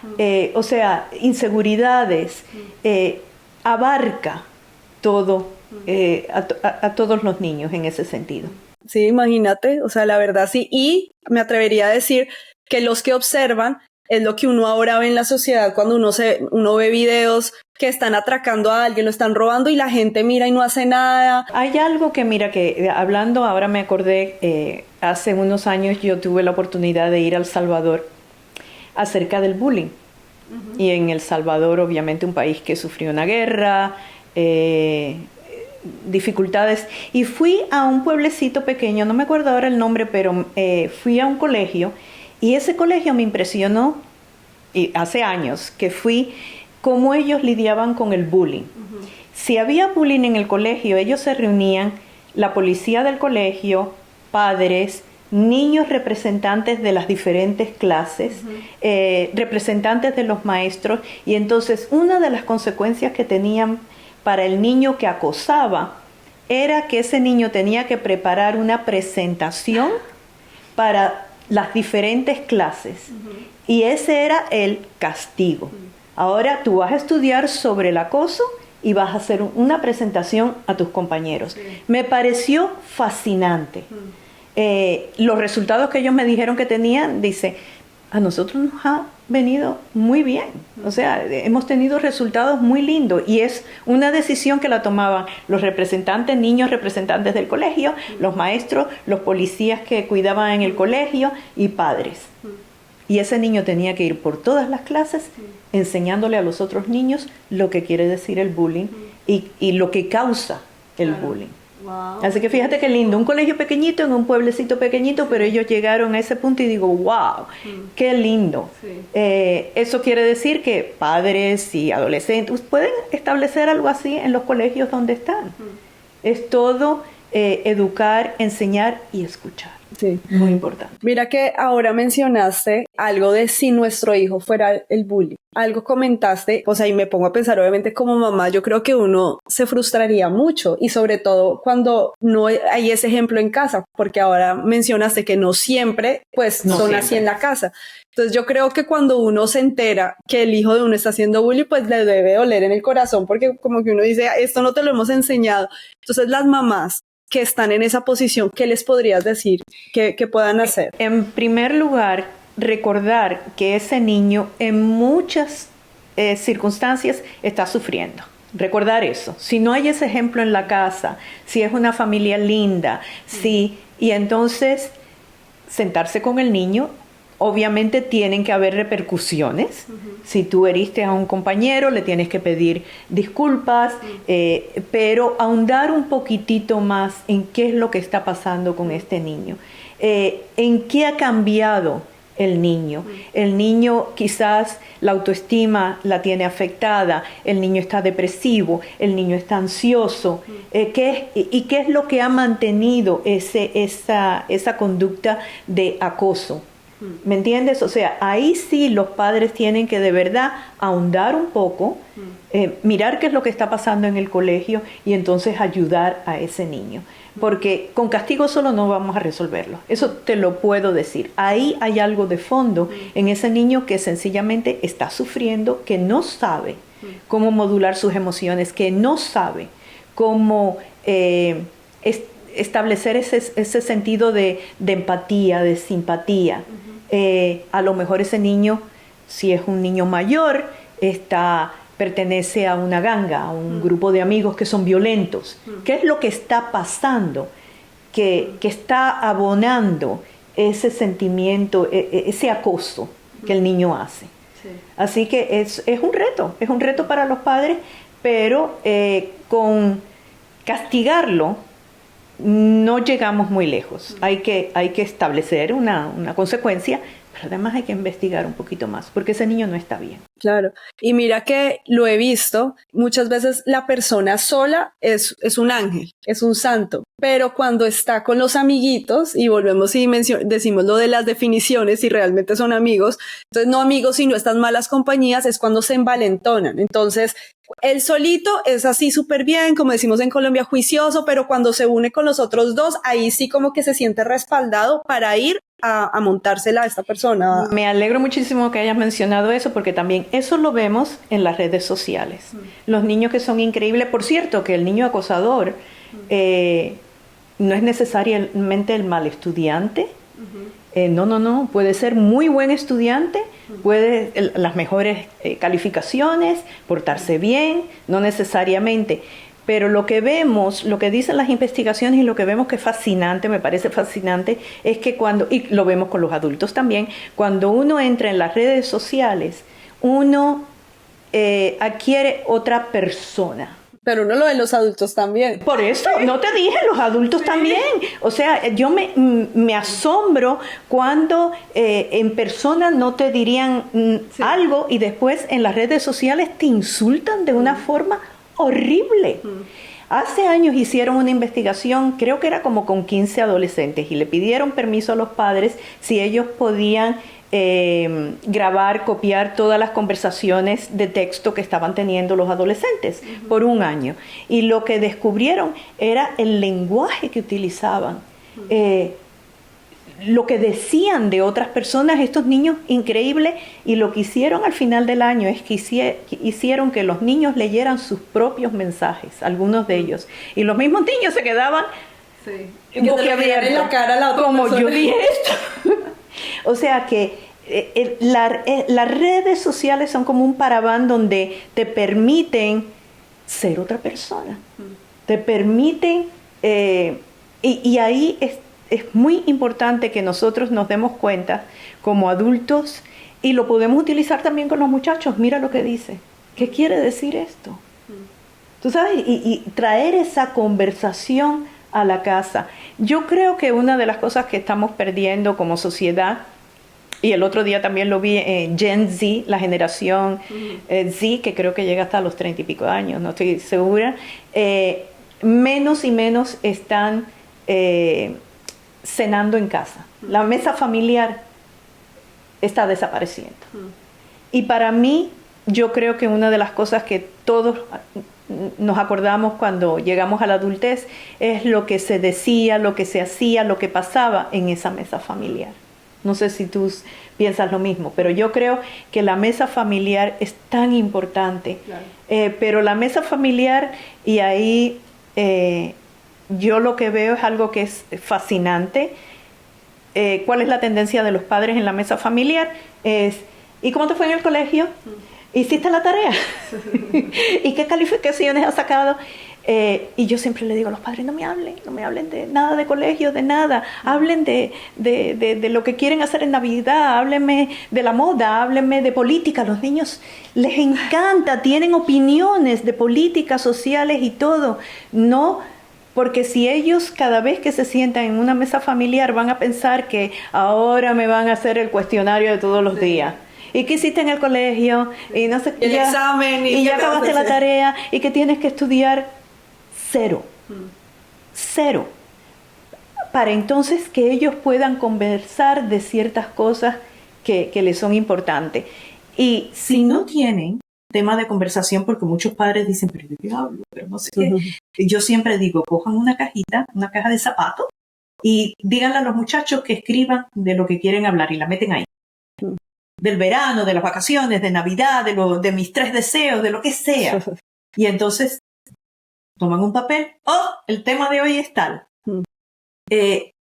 o sea, inseguridades, abarca todo, a todos los niños en ese sentido. Sí, imagínate, o sea, la verdad sí, y me atrevería a decir que los que observan es lo que uno ahora ve en la sociedad cuando uno ve videos que están atracando a alguien, lo están robando y la gente mira y no hace nada. Hay algo que mira, que hablando, ahora me acordé, hace unos años yo tuve la oportunidad de ir a El Salvador acerca del bullying. Y en El Salvador, obviamente, un país que sufrió una guerra, dificultades, y fui a un pueblecito pequeño, no me acuerdo ahora el nombre, pero fui a un colegio, y ese colegio me impresionó, y hace años que fui, cómo ellos lidiaban con el bullying. Si había bullying en el colegio, ellos se reunían, la policía del colegio, padres, niños representantes de las diferentes clases, representantes de los maestros, y entonces una de las consecuencias que tenían para el niño que acosaba era que ese niño tenía que preparar una presentación para las diferentes clases. Y ese era el castigo. Ahora tú vas a estudiar sobre el acoso y vas a hacer una presentación a tus compañeros. Me pareció fascinante. Los resultados que ellos me dijeron que tenían, dice, a nosotros nos ha venido muy bien. O sea, hemos tenido resultados muy lindos y es una decisión que la tomaban los representantes, niños representantes del colegio, los maestros, los policías que cuidaban en el colegio y padres. Y ese niño tenía que ir por todas las clases enseñándole a los otros niños lo que quiere decir el bullying y lo que causa el bullying. Wow. Así que fíjate qué lindo, un colegio pequeñito en un pueblecito pequeñito, pero ellos llegaron a ese punto y digo, wow, qué lindo. Sí. Eso quiere decir que padres y adolescentes pueden establecer algo así en los colegios donde están. Es todo educar, enseñar y escuchar. Sí. Muy importante. Mira que ahora mencionaste algo de si nuestro hijo fuera el bully. Algo comentaste, o sea, y me pongo a pensar, obviamente como mamá, yo creo que uno se frustraría mucho y sobre todo cuando no hay ese ejemplo en casa, porque ahora mencionaste que no siempre, pues No son siempre. así en la casa. Entonces yo creo que cuando uno se entera que el hijo de uno está haciendo bully, pues le debe doler en el corazón, porque como que uno dice, esto no te lo hemos enseñado. Entonces las mamás que están en esa posición, ¿qué les podrías decir que puedan hacer? En primer lugar, recordar que ese niño en muchas circunstancias está sufriendo. Recordar eso. Si no hay ese ejemplo en la casa, si es una familia linda, y entonces sentarse con el niño. Obviamente tienen que haber repercusiones. Si tú heriste a un compañero, le tienes que pedir disculpas, pero ahondar un poquitito más en qué es lo que está pasando con este niño. En qué ha cambiado el niño. El niño quizás la autoestima la tiene afectada, el niño está depresivo, el niño está ansioso. ¿Qué es lo que ha mantenido esa conducta de acoso? ¿Me entiendes? O sea, ahí sí los padres tienen que de verdad ahondar un poco, mirar qué es lo que está pasando en el colegio y entonces ayudar a ese niño. Porque con castigo solo no vamos a resolverlo. Eso te lo puedo decir. Ahí hay algo de fondo en ese niño que sencillamente está sufriendo, que no sabe cómo modular sus emociones, que no sabe cómo establecer ese sentido de empatía, de simpatía. A lo mejor ese niño, si es un niño mayor, pertenece a una ganga, a un grupo de amigos que son violentos. ¿Qué es lo que está pasando? Que está abonando ese sentimiento, ese acoso que el niño hace. Sí. Así que es un reto para los padres, pero con castigarlo no llegamos muy lejos. Hay que establecer una consecuencia, pero además hay que investigar un poquito más, porque ese niño no está bien. Claro, y mira que lo he visto, muchas veces la persona sola es un ángel, es un santo, pero cuando está con los amiguitos, y volvemos y decimos lo de las definiciones, si realmente son amigos, entonces no amigos sino estas malas compañías, es cuando se envalentonan. Entonces él solito es así súper bien, como decimos en Colombia, juicioso, pero cuando se une con los otros dos, ahí sí como que se siente respaldado para ir a montársela a esta persona. Me alegro muchísimo que hayas mencionado eso, porque también eso lo vemos en las redes sociales. Los niños que son increíbles. Por cierto, que el niño acosador no es necesariamente el mal estudiante. No. Puede ser muy buen estudiante, puede las mejores calificaciones, portarse bien, no necesariamente. Pero lo que vemos, lo que dicen las investigaciones y lo que vemos que es fascinante, me parece fascinante, es que y lo vemos con los adultos también, cuando uno entra en las redes sociales, uno adquiere otra persona. Pero uno lo ve en los adultos también. Por eso, no te dije, los adultos también. O sea, yo me asombro cuando en persona no te dirían algo y después en las redes sociales te insultan de una forma horrible. Hace años hicieron una investigación, creo que era como con 15 adolescentes, y le pidieron permiso a los padres si ellos podían grabar, copiar todas las conversaciones de texto que estaban teniendo los adolescentes por un año. Y lo que descubrieron era el lenguaje que utilizaban. lo que decían de otras personas, estos niños, increíble, y lo que hicieron al final del año es que hicieron que los niños leyeran sus propios mensajes, algunos de ellos, y los mismos niños se quedaban boquiabiertos en la cara a la otra como persona. yo dije esto. O sea que las redes sociales son como un paraván donde te permiten ser otra persona, te permiten, y ahí es muy importante que nosotros nos demos cuenta como adultos, y lo podemos utilizar también con los muchachos. Mira lo que dice, ¿qué quiere decir esto? Tú sabes, y traer esa conversación a la casa. Yo creo que una de las cosas que estamos perdiendo como sociedad, y el otro día también lo vi en Gen Z, la generación Z, que creo que llega hasta los 30 y pico de años, no estoy segura, menos y menos están cenando en casa. La mesa familiar está desapareciendo. Y para mí, yo creo que una de las cosas que todos nos acordamos cuando llegamos a la adultez es lo que se decía, lo que se hacía, lo que pasaba en esa mesa familiar. No sé si tú piensas lo mismo, pero yo creo que la mesa familiar es tan importante. Claro. Pero la mesa familiar, y ahí yo lo que veo es algo que es fascinante. ¿Cuál es la tendencia de los padres en la mesa familiar? ¿Y cómo te fue en el colegio? ¿Hiciste la tarea? ¿Y qué calificaciones has sacado? Y yo siempre le digo a los padres, no me hablen de nada de colegio, de nada. Hablen de lo que quieren hacer en Navidad, háblenme de la moda, háblenme de política. A los niños les encanta, tienen opiniones de políticas sociales y todo. No, porque si ellos cada vez que se sientan en una mesa familiar van a pensar que ahora me van a hacer el cuestionario de todos los días. ¿Y qué hiciste en el colegio? Y no sé, el examen. Y ya acabaste la tarea. ¿Y que tienes que estudiar? Cero. Cero. Para entonces que ellos puedan conversar de ciertas cosas que les son importantes. Y si no tienen tema de conversación, porque muchos padres dicen, pero ¿de qué hablo? Pero no sé qué. Yo siempre digo, cojan una cajita, una caja de zapatos, y díganle a los muchachos que escriban de lo que quieren hablar y la meten ahí. Del verano, de las vacaciones, de Navidad, de mis 3 deseos, de lo que sea. Y entonces toman un papel. El tema de hoy es tal.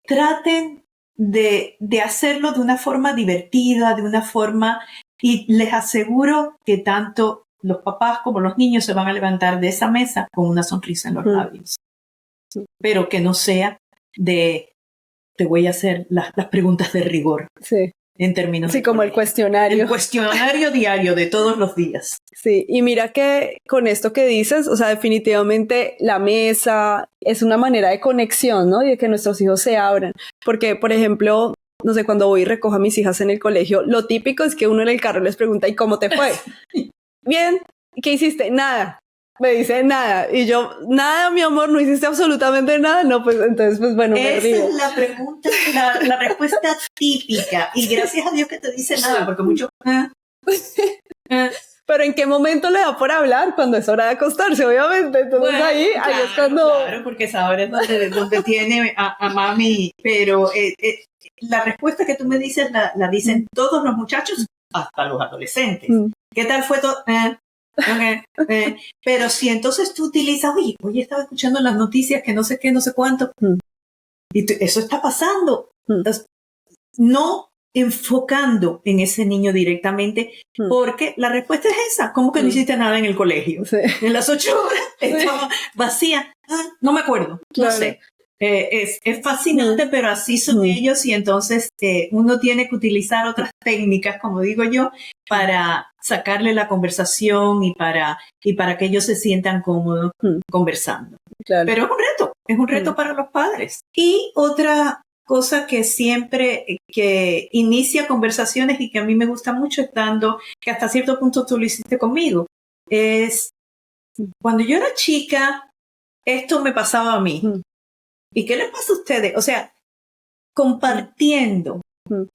Traten de hacerlo de una forma divertida, de una forma, y les aseguro que tanto los papás como los niños se van a levantar de esa mesa con una sonrisa en los labios. Pero que no sea te voy a hacer las preguntas de rigor. Sí. En términos sí, como el cuestionario. El cuestionario diario de todos los días. Sí, y mira que con esto que dices, o sea, definitivamente la mesa es una manera de conexión, ¿no? Y de que nuestros hijos se abran. Porque, por ejemplo, no sé, cuando voy y recojo a mis hijas en el colegio, lo típico es que uno en el carro les pregunta, ¿y cómo te fue? Bien, ¿qué hiciste? Nada. Me dice nada. Y yo, nada, mi amor, no hiciste absolutamente nada. No, pues entonces, pues bueno, me río. Esa es la pregunta, la respuesta típica. Y gracias a Dios que te dice nada, porque muchos... Pero ¿en qué momento le da por hablar? Cuando es hora de acostarse, obviamente. Entonces bueno, ahí es cuando... Claro, porque esa hora es donde tiene a mami. Pero la respuesta que tú me dices la dicen todos los muchachos, hasta los adolescentes. ¿Qué tal fue todo? Okay. Pero si entonces tú utilizas, oye, estaba escuchando las noticias que no sé qué, no sé cuánto, y eso está pasando, no enfocando en ese niño directamente, porque la respuesta es esa, ¿cómo que no hiciste nada en el colegio? Sí. En las 8 horas estaba vacía, no me acuerdo, claro. No sé. Es fascinante, pero así son ellos, y entonces uno tiene que utilizar otras técnicas, como digo yo, para sacarle la conversación y para que ellos se sientan cómodos conversando. Claro. Pero es un reto para los padres. Y otra cosa que siempre que inicia conversaciones y que a mí me gusta mucho, que hasta cierto punto tú lo hiciste conmigo, es cuando yo era chica, esto me pasaba a mí. ¿Y qué les pasa a ustedes? O sea, compartiendo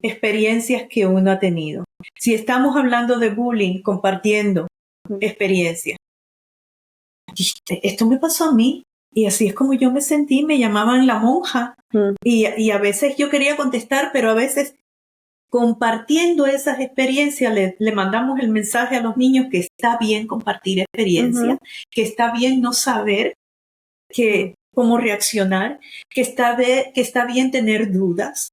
experiencias que uno ha tenido. Si estamos hablando de bullying, compartiendo experiencias. Esto me pasó a mí. Y así es como yo me sentí, me llamaban la monja. Y a veces yo quería contestar, pero a veces compartiendo esas experiencias le mandamos el mensaje a los niños que está bien compartir experiencias, que está bien no saber cómo reaccionar, que está bien tener dudas.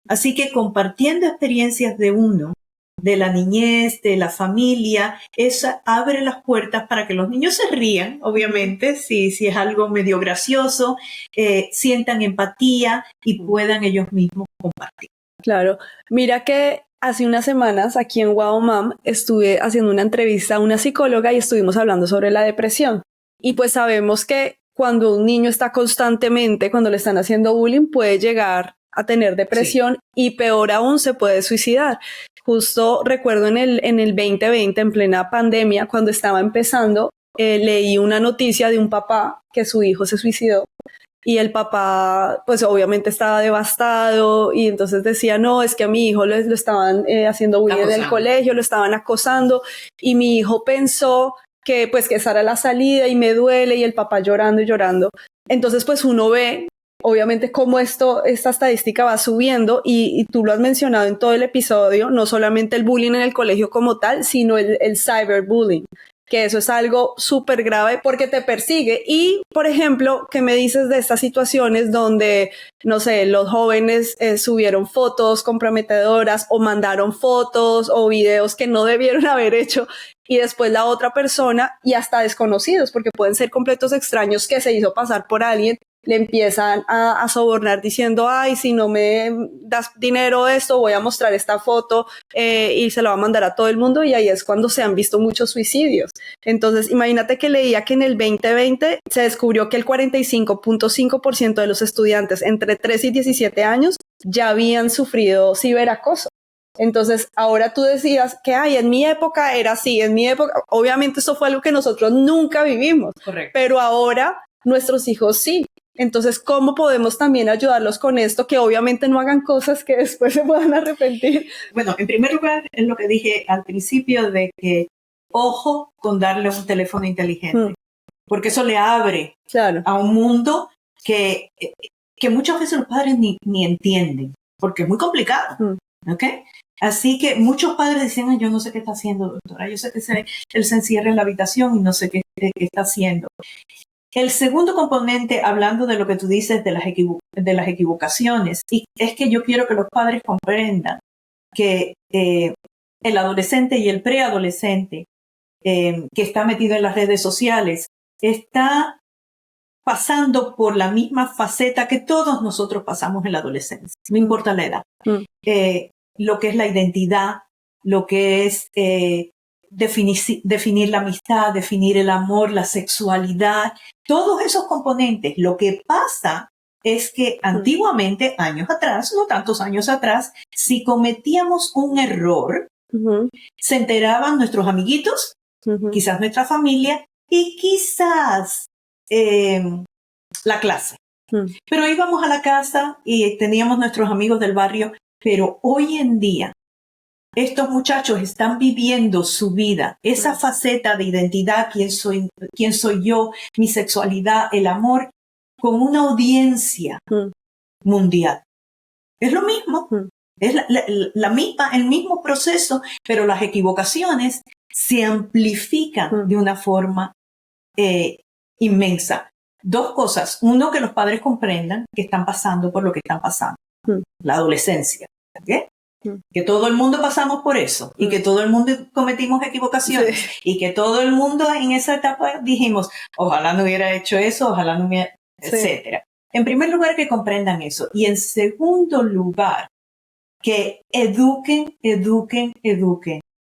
Así que compartiendo experiencias de uno, de la niñez, de la familia, esa abre las puertas para que los niños se rían, obviamente, si es algo medio gracioso, sientan empatía y puedan ellos mismos compartir. Claro. Mira que hace unas semanas aquí en Wow Mom estuve haciendo una entrevista a una psicóloga y estuvimos hablando sobre la depresión. Y pues sabemos que cuando un niño está constantemente, cuando le están haciendo bullying, puede llegar a tener depresión y peor aún se puede suicidar. Justo recuerdo en el 2020, en plena pandemia, cuando estaba empezando, leí una noticia de un papá que su hijo se suicidó. Y el papá, pues obviamente estaba devastado y entonces decía, no, es que a mi hijo lo estaban haciendo bullying en el colegio, lo estaban acosando y mi hijo pensó que pues que esa era la salida y me duele y el papá llorando y llorando. Entonces pues uno ve obviamente cómo esta estadística va subiendo y tú lo has mencionado en todo el episodio, no solamente el bullying en el colegio como tal, sino el cyberbullying, que eso es algo súper grave porque te persigue. Y, por ejemplo, ¿qué me dices de estas situaciones donde, no sé, los jóvenes subieron fotos comprometedoras o mandaron fotos o videos que no debieron haber hecho y después la otra persona y hasta desconocidos, porque pueden ser completos extraños que se hizo pasar por alguien, le empiezan a sobornar diciendo, ay, si no me das dinero esto, voy a mostrar esta foto y se la va a mandar a todo el mundo y ahí es cuando se han visto muchos suicidios. Entonces, imagínate que leía que en el 2020 se descubrió que el 45.5% de los estudiantes entre 3 y 17 años ya habían sufrido ciberacoso. Entonces, ahora tú decías que, ay, en mi época era así, en mi época, obviamente eso fue algo que nosotros nunca vivimos. Correcto. Pero ahora nuestros hijos sí. Entonces, ¿cómo podemos también ayudarlos con esto? Que obviamente no hagan cosas que después se puedan arrepentir. Bueno, en primer lugar, es lo que dije al principio de que ojo con darle un teléfono inteligente, porque eso le abre a un mundo que muchas veces los padres ni entienden, porque es muy complicado, ¿ok? Así que muchos padres dicen, ay, yo no sé qué está haciendo, doctora, yo sé que él se encierra en la habitación y no sé qué está haciendo. El segundo componente, hablando de lo que tú dices de las equivocaciones, y es que yo quiero que los padres comprendan que el adolescente y el preadolescente que está metido en las redes sociales está pasando por la misma faceta que todos nosotros pasamos en la adolescencia, no importa la edad. Lo que es la identidad, lo que es definir la amistad, definir el amor, la sexualidad, todos esos componentes. Lo que pasa es que antiguamente, años atrás, no tantos años atrás, si cometíamos un error, se enteraban nuestros amiguitos, quizás nuestra familia y quizás la clase. Pero íbamos a la casa y teníamos nuestros amigos del barrio, pero hoy en día estos muchachos están viviendo su vida, esa faceta de identidad, quién soy yo, mi sexualidad, el amor, con una audiencia mundial. Es lo mismo, es el mismo proceso, pero las equivocaciones se amplifican de una forma inmensa. Dos cosas. Uno, que los padres comprendan que están pasando por lo que están pasando. La adolescencia. ¿Okay? Que todo el mundo pasamos por eso y que todo el mundo cometimos equivocaciones y que todo el mundo en esa etapa dijimos, ojalá no hubiera hecho eso, ojalá no hubiera, etcétera. En primer lugar, que comprendan eso. Y en segundo lugar, que eduquen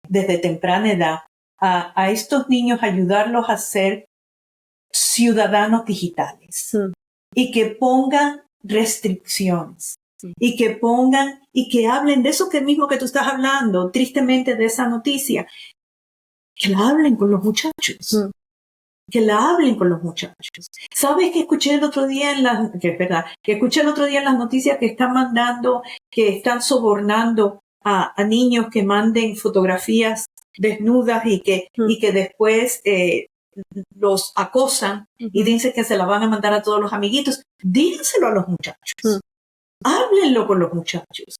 desde temprana edad a estos niños, ayudarlos a ser ciudadanos digitales y que pongan restricciones. Y que hablen de eso mismo que tú estás hablando, tristemente de esa noticia, que la hablen con los muchachos, que la hablen con los muchachos. ¿Sabes que escuché el otro día en las noticias que están mandando, que están sobornando a niños que manden fotografías desnudas y que después los acosan y dicen que se la van a mandar a todos los amiguitos, díganselo a los muchachos. Háblenlo con los muchachos.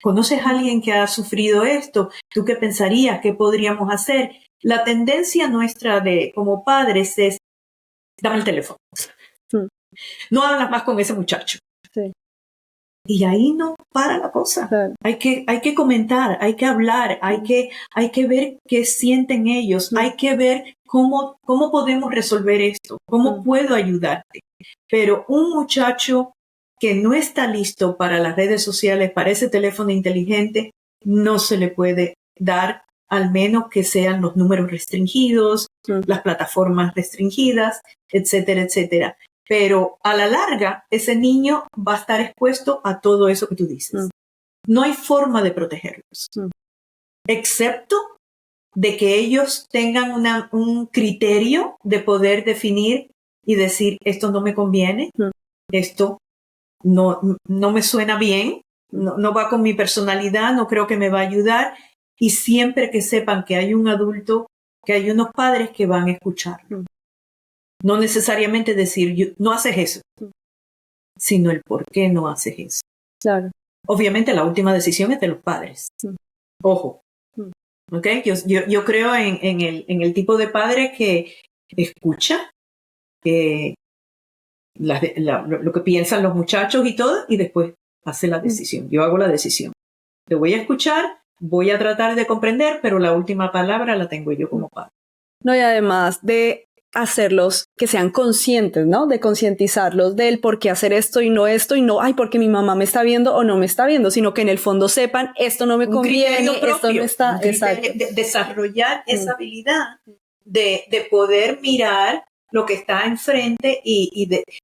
¿Conoces a alguien que ha sufrido esto? ¿Tú qué pensarías? ¿Qué podríamos hacer? La tendencia nuestra como padres es, dame el teléfono. No hablas más con ese muchacho. Sí. Y ahí no para la cosa. Claro. Hay que comentar, hay que hablar, hay que ver qué sienten ellos, hay que ver cómo podemos resolver esto, cómo puedo ayudarte. Pero un muchacho que no está listo para las redes sociales, para ese teléfono inteligente, no se le puede dar, al menos que sean los números restringidos, las plataformas restringidas, etcétera, etcétera. Pero a la larga, ese niño va a estar expuesto a todo eso que tú dices. No hay forma de protegerlos, excepto de que ellos tengan un criterio de poder definir y decir, esto no me conviene, esto no me suena bien, no va con mi personalidad, no creo que me va a ayudar. Y siempre que sepan que hay un adulto, que hay unos padres que van a escucharlo. No necesariamente decir, no haces eso, sino el por qué no haces eso. Claro. Obviamente la última decisión es de los padres. Ojo. ¿Okay? Yo creo en el tipo de padre que escucha lo que piensan los muchachos y todo, y después hace la decisión. Yo hago la decisión. Te voy a escuchar, voy a tratar de comprender, pero la última palabra la tengo yo como padre. No, y además de hacerlos que sean conscientes, ¿no? De concientizarlos del por qué hacer esto y no, ay, porque mi mamá me está viendo o no me está viendo, sino que en el fondo sepan, esto no me conviene, esto no está... Exacto. Desarrollar esa habilidad de poder mirar lo que está enfrente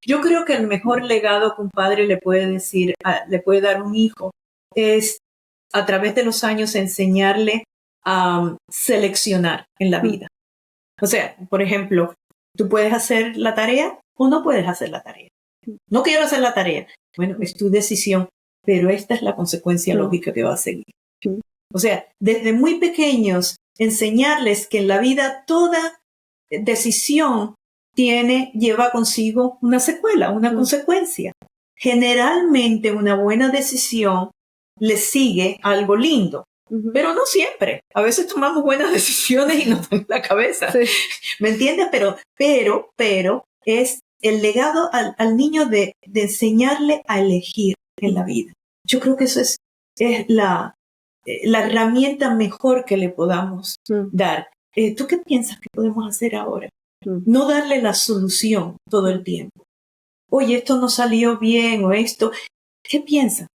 yo creo que el mejor legado que un padre le puede dar a un hijo es a través de los años enseñarle a seleccionar en la vida. O sea, por ejemplo, tú puedes hacer la tarea o no puedes hacer la tarea. No quiero hacer la tarea. Bueno, es tu decisión, pero esta es la consecuencia lógica que va a seguir. O sea, desde muy pequeños, enseñarles que en la vida toda decisión lleva consigo una secuela, una consecuencia. Generalmente una buena decisión le sigue algo lindo. Pero no siempre. A veces tomamos buenas decisiones y nos dan la cabeza. Sí. ¿Me entiendes? Pero es el legado al niño de enseñarle a elegir en la vida. Yo creo que eso es la herramienta mejor que le podamos dar. ¿Tú qué piensas que podemos hacer ahora? No darle la solución todo el tiempo. Oye, esto no salió bien o esto. ¿Qué piensas?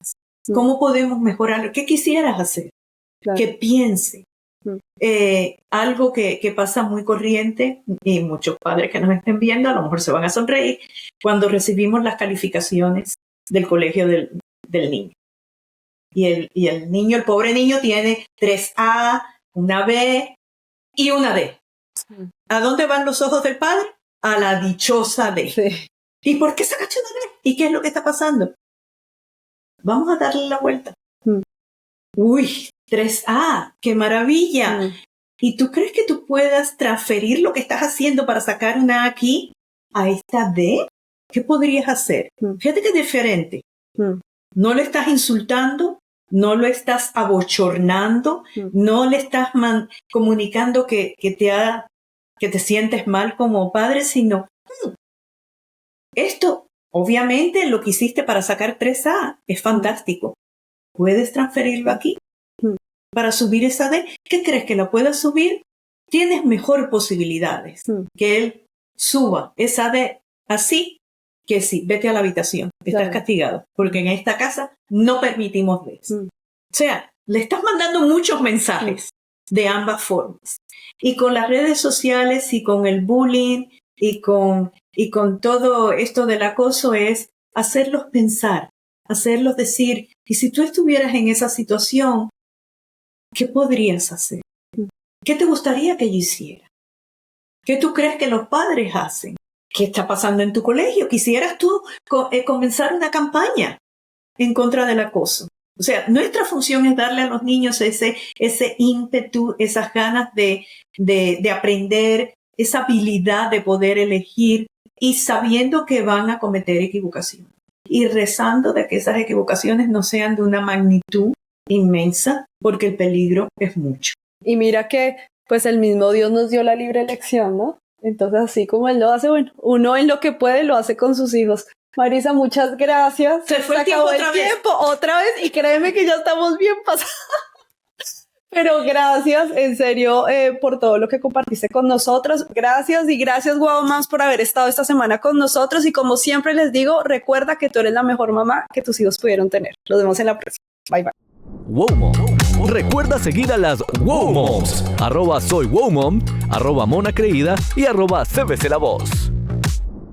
¿Cómo podemos mejorarlo? ¿Qué quisieras hacer? Claro. Que piense. Algo que pasa muy corriente, y muchos padres que nos estén viendo a lo mejor se van a sonreír, cuando recibimos las calificaciones del colegio del niño. Y el niño, el pobre niño, tiene 3A, una B y una D. ¿A dónde van los ojos del padre? A la dichosa D. Sí. ¿Y por qué sacaste una D? ¿Y qué es lo que está pasando? Vamos a darle la vuelta. Uy, 3A, qué maravilla. ¿Y tú crees que tú puedas transferir lo que estás haciendo para sacar una A aquí a esta D? ¿Qué podrías hacer? Fíjate que es diferente. No le estás insultando, no lo estás abochornando, no le estás comunicando que te sientes mal como padre, sino esto, obviamente, lo que hiciste para sacar 3A es fantástico. ¿Puedes transferirlo aquí? Para subir esa D, ¿qué crees que la puedas subir? Tienes mejor posibilidades que él suba esa D así que sí, vete a la habitación, estás castigado, porque en esta casa no permitimos Ds. O sea, le estás mandando muchos mensajes de ambas formas. Y con las redes sociales y con el bullying y con todo esto del acoso es hacerlos pensar, hacerlos decir, y si tú estuvieras en esa situación, ¿qué podrías hacer? ¿Qué te gustaría que yo hiciera? ¿Qué tú crees que los padres hacen? ¿Qué está pasando en tu colegio? ¿Quisieras tú comenzar una campaña en contra del acoso? O sea, nuestra función es darle a los niños ese ímpetu, esas ganas de aprender, esa habilidad de poder elegir y sabiendo que van a cometer equivocaciones y rezando de que esas equivocaciones no sean de una magnitud inmensa, porque el peligro es mucho. Y mira que pues el mismo Dios nos dio la libre elección, ¿no? Entonces así como Él lo hace, bueno, uno en lo que puede lo hace con sus hijos. Marisa, muchas gracias. Se fue el tiempo otra vez y créeme que ya estamos bien pasados. Pero gracias, en serio, por todo lo que compartiste con nosotros. Gracias y gracias, Wow Moms, por haber estado esta semana con nosotros. Y como siempre les digo, recuerda que tú eres la mejor mamá que tus hijos pudieron tener. Nos vemos en la próxima. Bye, bye. Wow Mom. Recuerda seguir a las Wow Moms. @soywowmom, @monacreída y @cbclavoz.